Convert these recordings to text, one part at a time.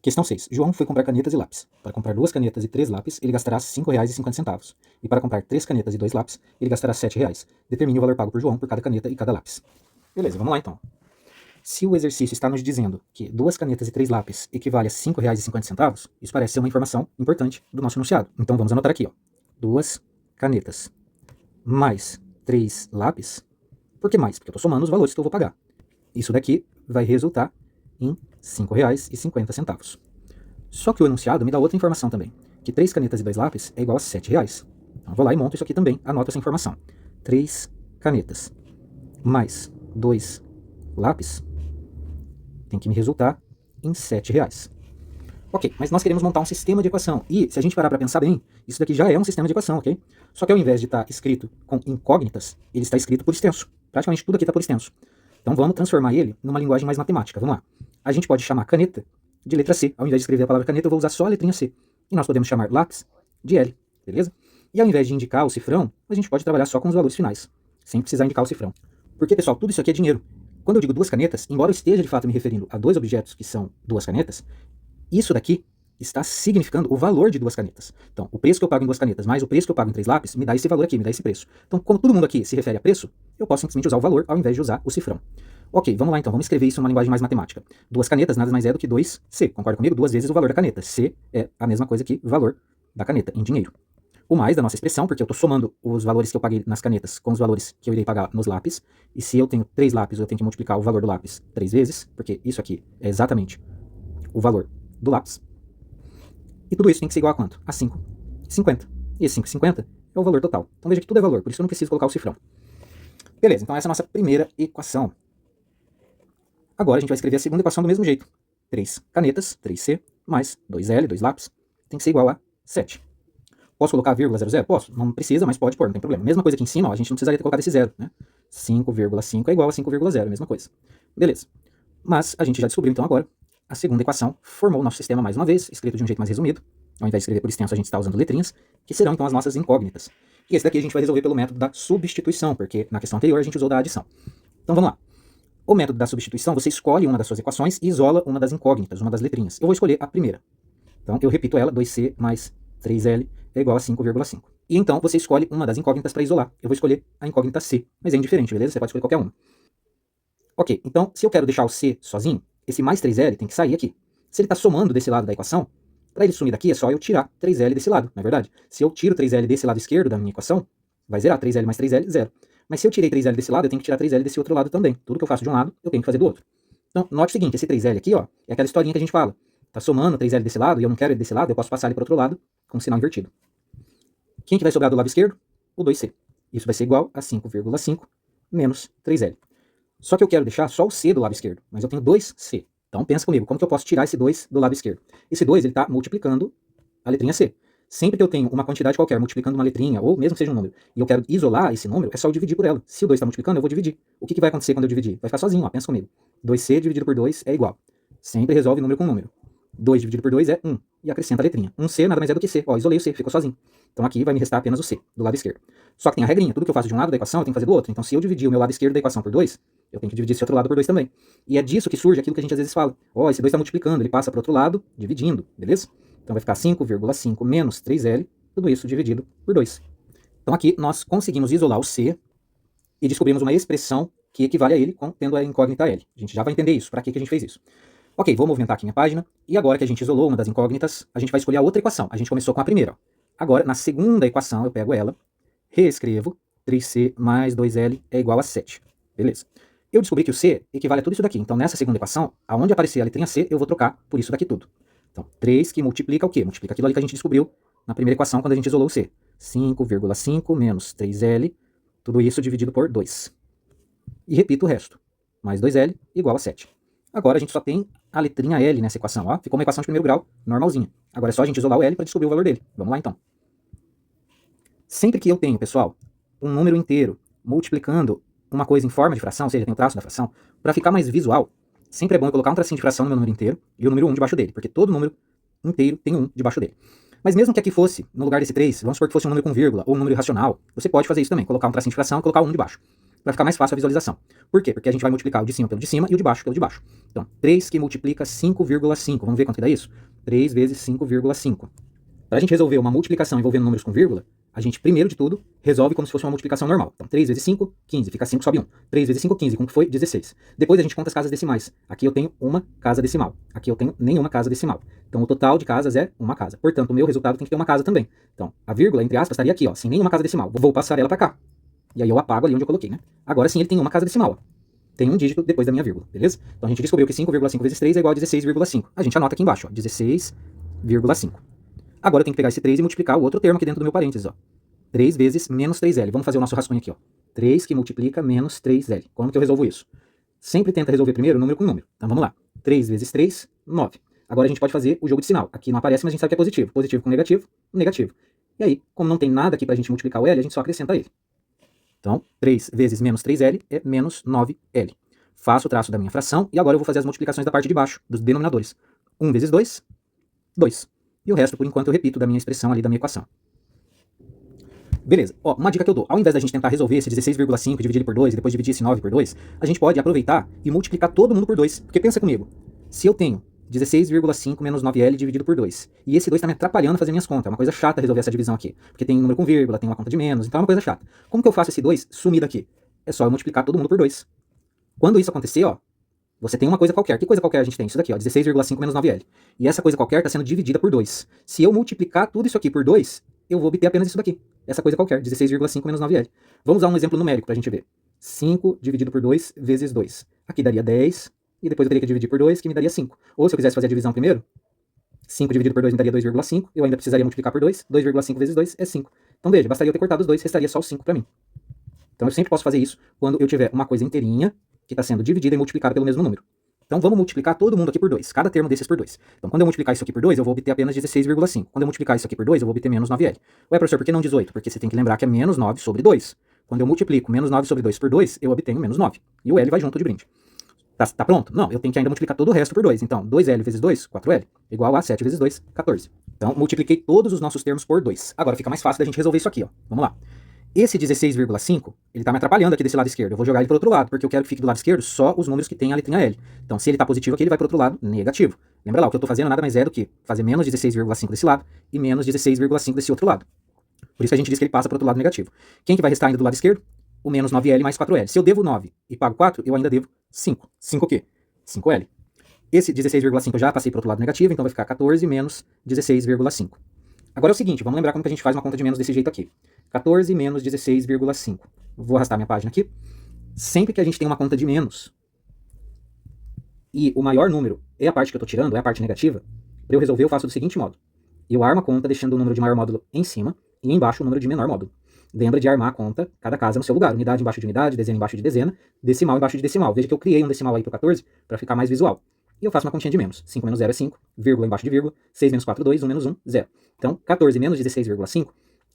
Questão 6. João foi comprar canetas e lápis. Para comprar 2 canetas e 3 lápis, ele gastará R$ 5,50. E para comprar 3 canetas e 2 lápis, ele gastará R$ 7,00. Determine o valor pago por João por cada caneta e cada lápis. Beleza, vamos lá então. Se o exercício está nos dizendo que 2 canetas e 3 lápis equivale a R$ 5,50, isso parece ser uma informação importante do nosso enunciado. Então vamos anotar aqui, ó. 2 canetas mais 3 lápis. Por que mais? Porque eu estou somando os valores que eu vou pagar. Isso daqui vai resultar em R$ 5,50. Só que o enunciado me dá outra informação também, que 3 canetas e 2 lápis é igual a R$ 7,00. Então eu vou lá e monto isso aqui também, anoto essa informação. 3 canetas mais 2 lápis tem que me resultar em R$ 7,00. Ok, mas nós queremos montar um sistema de equação, e se a gente parar para pensar bem, isso daqui já é um sistema de equação, ok? Só que ao invés de estar escrito com incógnitas, ele está escrito por extenso. Praticamente tudo aqui está por extenso. Então vamos transformar ele numa linguagem mais matemática. Vamos lá. A gente pode chamar caneta de letra C. Ao invés de escrever a palavra caneta, eu vou usar só a letrinha C. E nós podemos chamar lápis de L, beleza? E ao invés de indicar o cifrão, a gente pode trabalhar só com os valores finais, sem precisar indicar o cifrão. Porque, pessoal, tudo isso aqui é dinheiro. Quando eu digo 2 canetas, embora eu esteja de fato me referindo a 2 objetos que são 2 canetas, isso daqui está significando o valor de 2 canetas. Então, o preço que eu pago em 2 canetas mais o preço que eu pago em 3 lápis me dá esse valor aqui, me dá esse preço. Então, como todo mundo aqui se refere a preço, eu posso simplesmente usar o valor ao invés de usar o cifrão. Ok, vamos lá então, vamos escrever isso numa linguagem mais matemática. 2 canetas nada mais é do que 2C, concorda comigo? 2 vezes o valor da caneta. C é a mesma coisa que valor da caneta, em dinheiro. O mais da nossa expressão, porque eu estou somando os valores que eu paguei nas canetas com os valores que eu irei pagar nos lápis. E se eu tenho 3 lápis, eu tenho que multiplicar o valor do lápis 3 vezes, porque isso aqui é exatamente o valor do lápis. E tudo isso tem que ser igual a quanto? A 5,50. E esse 5,50 é o valor total. Então veja que tudo é valor, por isso eu não preciso colocar o cifrão. Beleza, então essa é a nossa primeira equação. Agora a gente vai escrever a segunda equação do mesmo jeito. 3 canetas, 3C, mais 2L, 2 lápis, tem que ser igual a 7. Posso colocar vírgula 00? Posso. Não precisa, mas pode pôr, não tem problema. Mesma coisa aqui em cima, ó, a gente não precisaria ter colocado esse zero, né? 5,5 é igual a 5,0, mesma coisa. Beleza. Mas a gente já descobriu então agora a segunda equação, formou o nosso sistema mais uma vez, escrito de um jeito mais resumido. Ao invés de escrever por extenso, a gente está usando letrinhas, que serão então as nossas incógnitas. E esse daqui a gente vai resolver pelo método da substituição, porque na questão anterior a gente usou da adição. Então vamos lá. O método da substituição, você escolhe uma das suas equações e isola uma das incógnitas, uma das letrinhas. Eu vou escolher a primeira. Então eu repito ela, 2C mais 3L é igual a 5,5. E então você escolhe uma das incógnitas para isolar. Eu vou escolher a incógnita C, mas é indiferente, beleza? Você pode escolher qualquer uma. Ok, então se eu quero deixar o C sozinho, esse mais 3L tem que sair aqui. Se ele está somando desse lado da equação, para ele sumir daqui é só eu tirar 3L desse lado, não é verdade? Se eu tiro 3L desse lado esquerdo da minha equação, vai zerar 3L mais 3L, zero. Mas se eu tirei 3L desse lado, eu tenho que tirar 3L desse outro lado também. Tudo que eu faço de um lado, eu tenho que fazer do outro. Então, note o seguinte, esse 3L aqui, ó, é aquela historinha que a gente fala. Tá somando 3L desse lado e eu não quero ele desse lado, eu posso passar ele para o outro lado com o sinal invertido. Quem que vai sobrar do lado esquerdo? O 2C. Isso vai ser igual a 5,5 menos 3L. Só que eu quero deixar só o C do lado esquerdo, mas eu tenho 2C. Então pensa comigo, como que eu posso tirar esse 2 do lado esquerdo? Esse 2 ele está multiplicando a letrinha C. Sempre que eu tenho uma quantidade qualquer multiplicando uma letrinha, ou mesmo que seja um número, e eu quero isolar esse número, é só eu dividir por ela. Se o 2 está multiplicando, eu vou dividir. O que vai acontecer quando eu dividir? Vai ficar sozinho, ó, pensa comigo. 2C dividido por 2 é igual. Sempre resolve número com número. 2 dividido por 2 é 1. E acrescenta a letrinha. 1C nada mais é do que C. Ó, isolei o C, ficou sozinho. Então aqui vai me restar apenas o C, do lado esquerdo. Só que tem a regrinha, tudo que eu faço de um lado da equação, eu tenho que fazer do outro. Então se eu dividir o meu lado esquerdo da equação por 2, eu tenho que dividir esse outro lado por 2 também. E é disso que surge aquilo que a gente às vezes fala. Ó, esse 2 está multiplicando, ele passa para o outro lado, dividindo, beleza? Então vai ficar 5,5 menos 3L, tudo isso dividido por 2. Então aqui nós conseguimos isolar o C e descobrimos uma expressão que equivale a ele, tendo a incógnita L. A gente já vai entender isso, para que a gente fez isso. Ok, vou movimentar aqui minha página, e agora que a gente isolou uma das incógnitas, a gente vai escolher a outra equação. A gente começou com a primeira. Ó. Agora, na segunda equação, eu pego ela, reescrevo, 3C mais 2L é igual a 7. Beleza. Eu descobri que o C equivale a tudo isso daqui. Então, nessa segunda equação, aonde aparecer a letrinha C, eu vou trocar por isso daqui tudo. Então, 3 que multiplica o quê? Multiplica aquilo ali que a gente descobriu na primeira equação quando a gente isolou o C. 5,5 menos 3L, tudo isso dividido por 2. E repito o resto. Mais 2L igual a 7. Agora a gente só tem a letrinha L nessa equação. Ó. Ficou uma equação de primeiro grau, normalzinha. Agora é só a gente isolar o L para descobrir o valor dele. Vamos lá então. Sempre que eu tenho, pessoal, um número inteiro multiplicando uma coisa em forma de fração, ou seja, tem o traço da fração, para ficar mais visual, sempre é bom eu colocar um tracinho de fração no meu número inteiro e o número 1 debaixo dele, porque todo número inteiro tem 1 debaixo dele. Mas mesmo que aqui fosse, no lugar desse 3, vamos supor que fosse um número com vírgula ou um número irracional, você pode fazer isso também, colocar um tracinho de fração e colocar 1 debaixo. para ficar mais fácil a visualização. Por quê? Porque a gente vai multiplicar o de cima pelo de cima e o de baixo pelo de baixo. Então, 3 que multiplica 5,5. Vamos ver quanto que dá isso? 3 vezes 5,5. Para a gente resolver uma multiplicação envolvendo números com vírgula, a gente, primeiro de tudo, resolve como se fosse uma multiplicação normal. Então, 3 vezes 5, 15. Fica 5, sobe 1. 3 vezes 5, 15. Como que foi? 16. Depois a gente conta as casas decimais. Aqui eu tenho uma casa decimal. Aqui eu tenho nenhuma casa decimal. Então, o total de casas é uma casa. Portanto, o meu resultado tem que ter uma casa também. Então, a vírgula, entre aspas, estaria aqui, ó, sem nenhuma casa decimal. Vou passar ela para cá. E aí eu apago ali onde eu coloquei, né? Agora sim ele tem uma casa decimal, ó. Tem um dígito depois da minha vírgula, beleza? Então a gente descobriu que 5,5 vezes 3 é igual a 16,5. A gente anota aqui embaixo, ó, 16,5. Agora eu tenho que pegar esse 3 e multiplicar o outro termo aqui dentro do meu parênteses, ó. 3 vezes menos 3L. Vamos fazer o nosso rascunho aqui, ó. 3 que multiplica menos 3L. Como que eu resolvo isso? Sempre tenta resolver primeiro número com número. Então vamos lá. 3 vezes 3, 9. Agora a gente pode fazer o jogo de sinal. Aqui não aparece, mas a gente sabe que é positivo. Positivo com negativo, negativo. E aí, como não tem nada aqui pra gente multiplicar o L, a gente só acrescenta ele. Então, 3 vezes menos 3L é menos 9L. Faço o traço da minha fração e agora eu vou fazer as multiplicações da parte de baixo, dos denominadores. 1 vezes 2, 2. E o resto, por enquanto, eu repito da minha expressão ali, da minha equação. Beleza. Ó, uma dica que eu dou. Ao invés da gente tentar resolver esse 16,5 e dividir ele por 2 e depois dividir esse 9 por 2, a gente pode aproveitar e multiplicar todo mundo por 2. Porque pensa comigo, se eu tenho 16,5 menos 9L dividido por 2, e esse 2 está me atrapalhando a fazer minhas contas, é uma coisa chata resolver essa divisão aqui, porque tem número com vírgula, tem uma conta de menos, então é uma coisa chata. Como que eu faço esse 2 sumir daqui? É só eu multiplicar todo mundo por 2. Quando isso acontecer, ó, você tem uma coisa qualquer. Que coisa qualquer a gente tem? Isso daqui, ó, 16,5 menos 9L. E essa coisa qualquer está sendo dividida por 2. Se eu multiplicar tudo isso aqui por 2, eu vou obter apenas isso daqui. Essa coisa qualquer, 16,5 menos 9L. Vamos usar um exemplo numérico para a gente ver. 5 dividido por 2 vezes 2. Aqui daria 10, e depois eu teria que dividir por 2, que me daria 5. Ou se eu quisesse fazer a divisão primeiro, 5 dividido por 2 me daria 2,5, eu ainda precisaria multiplicar por 2, 2,5 vezes 2 é 5. Então veja, bastaria eu ter cortado os dois, restaria só o 5 para mim. Então eu sempre posso fazer isso quando eu tiver uma coisa inteirinha, que está sendo dividida e multiplicada pelo mesmo número. Então vamos multiplicar todo mundo aqui por 2, cada termo desses por 2. Então quando eu multiplicar isso aqui por 2, eu vou obter apenas 16,5. Quando eu multiplicar isso aqui por 2, eu vou obter menos 9L. Ué, professor, por que não 18? Porque você tem que lembrar que é menos 9 sobre 2. Quando eu multiplico menos 9 sobre 2 por 2, eu obtenho menos 9. E o L vai junto de brinde. Tá pronto? Não, eu tenho que ainda multiplicar todo o resto por 2. Então 2L vezes 2, 4L, igual a 7 vezes 2, 14. Então multipliquei todos os nossos termos por 2. Agora fica mais fácil da gente resolver isso aqui, ó. Vamos lá. Esse 16,5, ele tá me atrapalhando aqui desse lado esquerdo. Eu vou jogar ele pro outro lado, porque eu quero que fique do lado esquerdo só os números que tem a letrinha L. Então, se ele tá positivo aqui, ele vai pro outro lado negativo. Lembra lá, o que eu tô fazendo nada mais é do que fazer menos 16,5 desse lado e menos 16,5 desse outro lado. Por isso que a gente diz que ele passa pro outro lado negativo. Quem que vai restar ainda do lado esquerdo? O menos 9L mais 4L. Se eu devo 9 e pago 4, eu ainda devo 5. 5 o quê? 5L. Esse 16,5 eu já passei pro outro lado negativo, então vai ficar 14 menos 16,5. Agora é o seguinte, vamos lembrar como que a gente faz uma conta de menos desse jeito aqui. 14 menos 16,5. Vou arrastar minha página aqui. Sempre que a gente tem uma conta de menos e o maior número é a parte que eu estou tirando, é a parte negativa, para eu resolver eu faço do seguinte modo. Eu armo a conta deixando o número de maior módulo em cima e embaixo o número de menor módulo. Lembra de armar a conta, cada casa no seu lugar. Unidade embaixo de unidade, dezena embaixo de dezena, decimal embaixo de decimal. Veja que eu criei um decimal aí para o 14 para ficar mais visual. E eu faço uma continha de menos. 5 menos 0 é 5, vírgula embaixo de vírgula, 6 menos 4, 2, 1 menos 1, 0. Então, 14 menos 16,5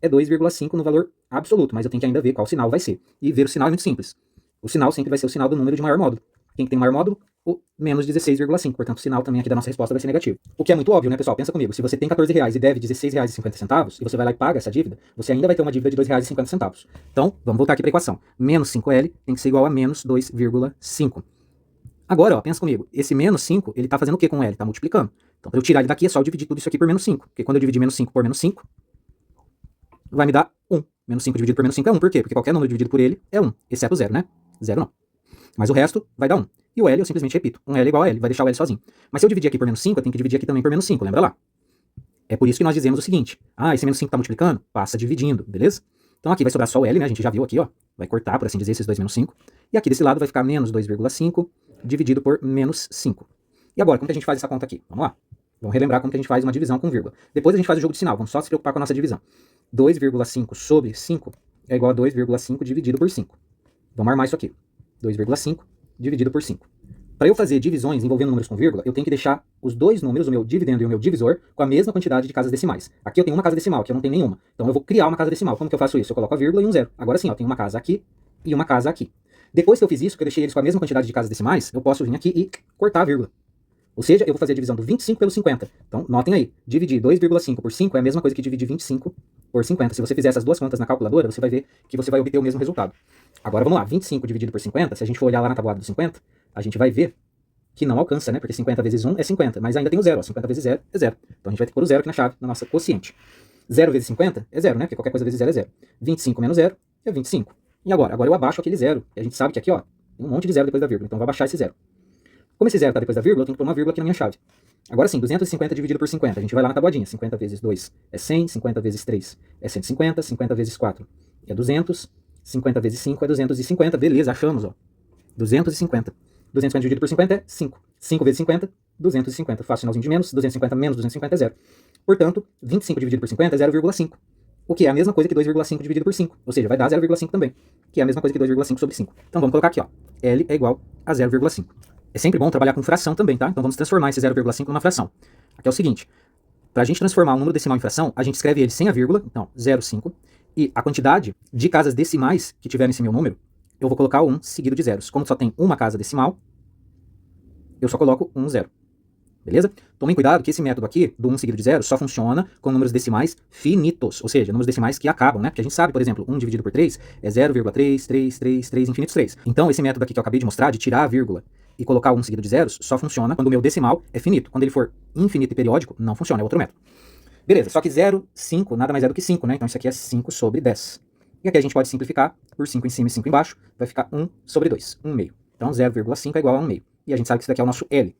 é 2,5 no valor absoluto, mas eu tenho que ainda ver qual sinal vai ser. E ver o sinal é muito simples. O sinal sempre vai ser o sinal do número de maior módulo. Quem tem maior módulo? O menos 16,5. Portanto, o sinal também aqui da nossa resposta vai ser negativo. O que é muito óbvio, né, pessoal? Pensa comigo. Se você tem R$14 e deve R$16,50 e você vai lá e paga essa dívida, você ainda vai ter uma dívida de R$2,50. Então, vamos voltar aqui para a equação. Menos 5L tem que ser igual a menos 2,5. Agora, ó, pensa comigo. Esse menos 5, ele tá fazendo o que com L? Tá multiplicando. Então, para eu tirar ele daqui, é só eu dividir tudo isso aqui por menos 5. Porque quando eu dividir menos 5 por menos 5, vai me dar 1. Menos 5 dividido por menos 5 é 1. Por quê? Porque qualquer número dividido por ele é 1. Exceto 0, né? 0 não. Mas o resto vai dar 1. E o L eu simplesmente repito. 1L é igual a L. Vai deixar o L sozinho. Mas se eu dividir aqui por menos 5, eu tenho que dividir aqui também por menos 5. Lembra lá? É por isso que nós dizemos o seguinte. Ah, esse menos 5 tá multiplicando? Passa dividindo, beleza? Então aqui vai sobrar só o L, né? A gente já viu aqui, ó. Vai cortar, por assim dizer, esses dois menos 5. E aqui desse lado vai ficar menos 2,5 dividido por menos 5. E agora, como que a gente faz essa conta aqui? Vamos lá. Vamos relembrar como que a gente faz uma divisão com vírgula. Depois a gente faz o jogo de sinal. Vamos só se preocupar com a nossa divisão. 2,5 sobre 5 é igual a 2,5 dividido por 5. Vamos armar isso aqui. 2,5 dividido por 5. Para eu fazer divisões envolvendo números com vírgula, eu tenho que deixar os dois números, o meu dividendo e o meu divisor, com a mesma quantidade de casas decimais. Aqui eu tenho uma casa decimal, aqui eu não tenho nenhuma. Então eu vou criar uma casa decimal. Como que eu faço isso? Eu coloco a vírgula e um zero. Agora sim, ó, eu tenho uma casa aqui e uma casa aqui. Depois que eu fiz isso, que eu deixei eles com a mesma quantidade de casas decimais, eu posso vir aqui e cortar a vírgula. Ou seja, eu vou fazer a divisão do 25 pelo 50. Então, notem aí, dividir 2,5 por 5 é a mesma coisa que dividir 25 por 50. Se você fizer essas duas contas na calculadora, você vai ver que você vai obter o mesmo resultado. Agora vamos lá, 25 dividido por 50, se a gente for olhar lá na tabuada do 50, a gente vai ver que não alcança, né? Porque 50 vezes 1 é 50, mas ainda tem o zero, ó. 50 vezes 0 é 0. Então a gente vai ter que pôr o zero aqui na chave, na nossa quociente. 0 vezes 50 é 0, né? Porque qualquer coisa vezes 0 é 0. 25 menos 0 é 25. E agora? Agora eu abaixo aquele zero. E a gente sabe que aqui, ó, tem um monte de zero depois da vírgula, então eu vou abaixar esse zero. Como esse zero está depois da vírgula, eu tenho que pôr uma vírgula aqui na minha chave. Agora sim, 250 dividido por 50. A gente vai lá na tabuadinha. 50 vezes 2 é 100, 50 vezes 3 é 150, 50 vezes 4 é 200, 50 vezes 5 é 250. Beleza, achamos, ó. 250. 250 dividido por 50 é 5. 5 vezes 50, 250. Faço sinalzinho de menos. 250 menos 250 é 0. Portanto, 25 dividido por 50 é 0,5. O que é a mesma coisa que 2,5 dividido por 5. Ou seja, vai dar 0,5 também. Que é a mesma coisa que 2,5 sobre 5. Então vamos colocar aqui, ó. L é igual a 0,5. É sempre bom trabalhar com fração também, tá? Então vamos transformar esse 0,5 numa fração. Aqui é o seguinte. Para a gente transformar um número decimal em fração, a gente escreve ele sem a vírgula. Então, 0,5. E a quantidade de casas decimais que tiver nesse meu número, eu vou colocar o 1 seguido de zeros. Como só tem uma casa decimal, eu só coloco 1, 0. Beleza? Tomem cuidado que esse método aqui, do 1 seguido de 0, só funciona com números decimais finitos, ou seja, números decimais que acabam, né? Porque a gente sabe, por exemplo, 1 dividido por 3 é 0,33333 infinitos 3. Então, esse método aqui que eu acabei de mostrar, de tirar a vírgula e colocar o 1 seguido de zeros, só funciona quando o meu decimal é finito. Quando ele for infinito e periódico, não funciona, é outro método. Beleza, só que 0,5 nada mais é do que 5, né? Então isso aqui é 5 sobre 10. E aqui a gente pode simplificar por 5 em cima e 5 embaixo, vai ficar 1 sobre 2, 1 meio. Então 0,5 é igual a 1 meio. E a gente sabe que isso daqui é o nosso L.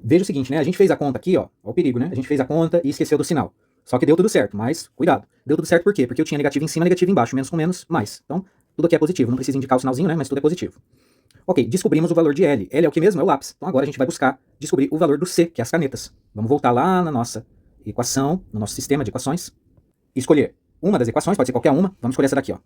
Veja o seguinte, né? A gente fez a conta aqui, ó o perigo, né? A gente fez a conta e esqueceu do sinal. Só que deu tudo certo, mas cuidado. Deu tudo certo por quê? Porque eu tinha negativo em cima, negativo embaixo, menos com menos, mais. Então, tudo aqui é positivo. Não precisa indicar o sinalzinho, né? Mas tudo é positivo. Ok, descobrimos o valor de L. L é o que mesmo? É o lápis. Então agora a gente vai buscar descobrir o valor do C, que é as canetas. Vamos voltar lá na nossa equação, no nosso sistema de equações, e escolher uma das equações, pode ser qualquer uma. Vamos escolher essa daqui, ó.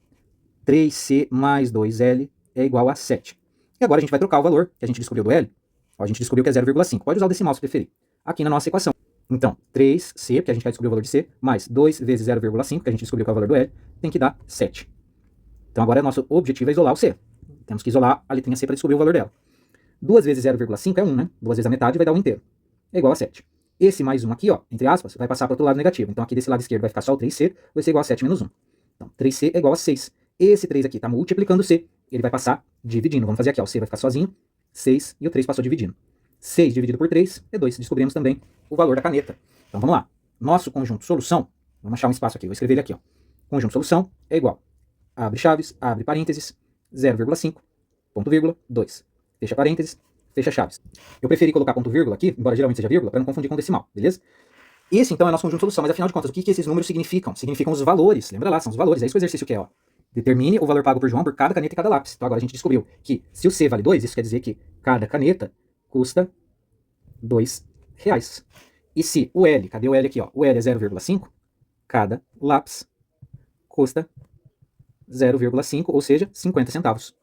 3C mais 2L é igual a 7. E agora a gente vai trocar o valor que a gente descobriu do L. Ó, a gente descobriu que é 0,5. Pode usar o decimal se preferir. Aqui na nossa equação. Então, 3C, porque a gente vai descobrir o valor de C, mais 2 vezes 0,5, que a gente descobriu que é o valor do L, tem que dar 7. Então agora nosso objetivo é isolar o C. Temos que isolar a letrinha C para descobrir o valor dela. 2 vezes 0,5 é 1, né? 2 vezes a metade vai dar 1 inteiro. É igual a 7. Esse mais 1 aqui, ó, entre aspas, vai passar para o outro lado negativo. Então aqui desse lado esquerdo vai ficar só o 3C, vai ser igual a 7 menos 1. Então 3C é igual a 6. Esse 3 aqui está multiplicando o C, ele vai passar dividindo. Vamos fazer aqui, ó, o C vai ficar sozinho, 6 e o 3 passou dividindo. 6 dividido por 3 é 2. Descobrimos também o valor da caneta. Então vamos lá. Nosso conjunto solução, vamos achar um espaço aqui, vou escrever ele aqui, ó. Conjunto solução é igual, abre chaves, abre parênteses, 0,5, ponto vírgula, 2. Fecha parênteses, fecha chaves. Eu preferi colocar ponto vírgula aqui, embora geralmente seja vírgula, para não confundir com decimal, beleza? Esse então é nosso conjunto solução, mas afinal de contas, o que esses números significam? Significam os valores, lembra lá, são os valores, é isso que o exercício quer, ó. Determine o valor pago por João por cada caneta e cada lápis. Então agora a gente descobriu que se o C vale 2, isso quer dizer que cada caneta custa R$2. E se o L, cadê o L aqui, ó? O L é 0,5, cada lápis custa 0,5, ou seja, 50 centavos.